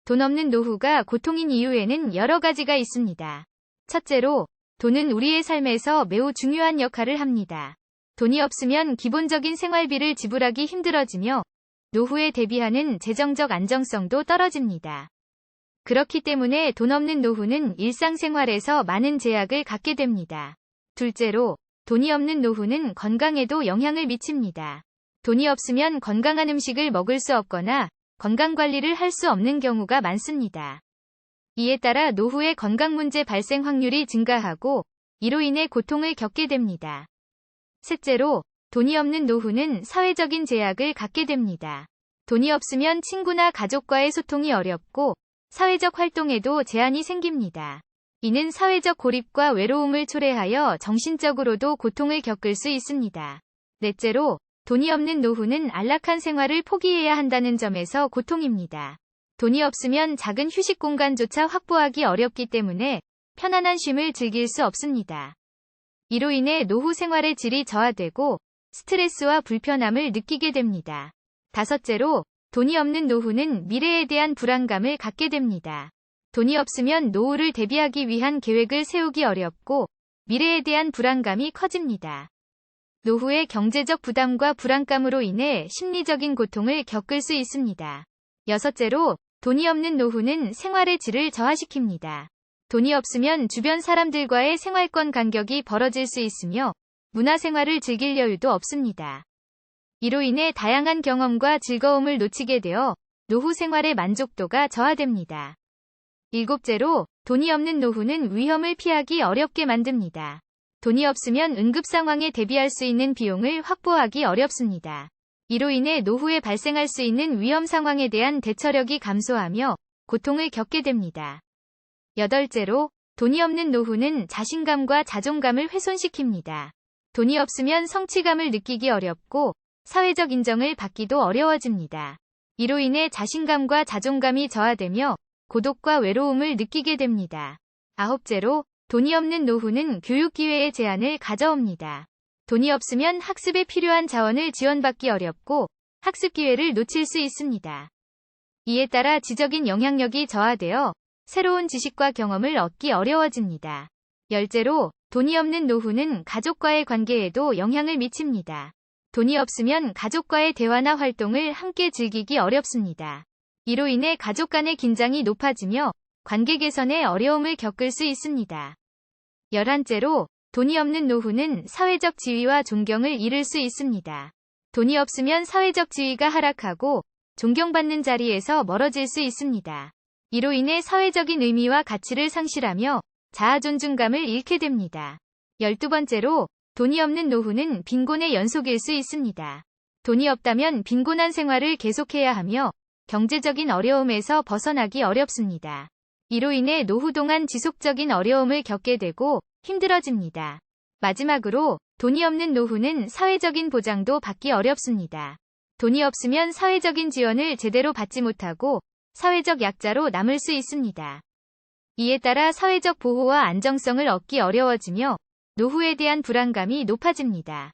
돈 없는 노후가 고통인 이유에는 여러 가지가 있습니다. 첫째로, 돈은 우리의 삶에서 매우 중요한 역할을 합니다. 돈이 없으면 기본적인 생활비를 지불하기 힘들어지며 노후에 대비하는 재정적 안정성도 떨어집니다. 그렇기 때문에 돈 없는 노후는 일상생활에서 많은 제약을 갖게 됩니다. 둘째로, 돈이 없는 노후는 건강에도 영향을 미칩니다. 돈이 없으면 건강한 음식을 먹을 수 없거나 건강관리를 할 수 없는 경우가 많습니다. 이에 따라 노후에 건강 문제 발생 확률이 증가하고 이로 인해 고통을 겪게 됩니다. 셋째로, 돈이 없는 노후는 사회적인 제약을 갖게 됩니다. 돈이 없으면 친구나 가족과의 소통이 어렵고 사회적 활동에도 제한이 생깁니다. 이는 사회적 고립과 외로움을 초래하여 정신적으로도 고통을 겪을 수 있습니다. 넷째로, 돈이 없는 노후는 안락한 생활을 포기해야 한다는 점에서 고통입니다. 돈이 없으면 작은 휴식 공간조차 확보하기 어렵기 때문에 편안한 쉼을 즐길 수 없습니다. 이로 인해 노후 생활의 질이 저하되고 스트레스와 불편함을 느끼게 됩니다. 다섯째로, 돈이 없는 노후는 미래에 대한 불안감을 갖게 됩니다. 돈이 없으면 노후를 대비하기 위한 계획을 세우기 어렵고 미래에 대한 불안감이 커집니다. 노후의 경제적 부담과 불안감으로 인해 심리적인 고통을 겪을 수 있습니다. 여섯째로, 돈이 없는 노후는 생활의 질을 저하시킵니다. 돈이 없으면 주변 사람들과의 생활권 간격이 벌어질 수 있으며 문화생활을 즐길 여유도 없습니다. 이로 인해 다양한 경험과 즐거움을 놓치게 되어 노후 생활의 만족도가 저하됩니다. 일곱째로, 돈이 없는 노후는 위험을 피하기 어렵게 만듭니다. 돈이 없으면 응급 상황에 대비할 수 있는 비용을 확보하기 어렵습니다. 이로 인해 노후에 발생할 수 있는 위험 상황에 대한 대처력이 감소하며 고통을 겪게 됩니다. 여덟째로, 돈이 없는 노후는 자신감과 자존감을 훼손시킵니다. 돈이 없으면 성취감을 느끼기 어렵고 사회적 인정을 받기도 어려워집니다. 이로 인해 자신감과 자존감이 저하되며 고독과 외로움을 느끼게 됩니다. 아홉째로, 돈이 없는 노후는 교육 기회의 제한을 가져옵니다. 돈이 없으면 학습에 필요한 자원을 지원받기 어렵고 학습 기회를 놓칠 수 있습니다. 이에 따라 지적인 영향력이 저하되어 새로운 지식과 경험을 얻기 어려워집니다. 열째로, 돈이 없는 노후는 가족과의 관계에도 영향을 미칩니다. 돈이 없으면 가족과의 대화나 활동을 함께 즐기기 어렵습니다. 이로 인해 가족 간의 긴장이 높아지며 관계 개선에 어려움을 겪을 수 있습니다. 열한째로, 돈이 없는 노후는 사회적 지위와 존경을 잃을 수 있습니다. 돈이 없으면 사회적 지위가 하락하고 존경받는 자리에서 멀어질 수 있습니다. 이로 인해 사회적인 의미와 가치를 상실하며 자아 존중감을 잃게 됩니다. 12번째로, 돈이 없는 노후는 빈곤의 연속일 수 있습니다. 돈이 없다면 빈곤한 생활을 계속해야 하며 경제적인 어려움에서 벗어나기 어렵습니다. 이로 인해 노후 동안 지속적인 어려움을 겪게 되고 힘들어집니다. 마지막으로, 돈이 없는 노후는 사회적인 보장도 받기 어렵습니다. 돈이 없으면 사회적인 지원을 제대로 받지 못하고 사회적 약자로 남을 수 있습니다. 이에 따라 사회적 보호와 안정성을 얻기 어려워지며 노후에 대한 불안감이 높아집니다.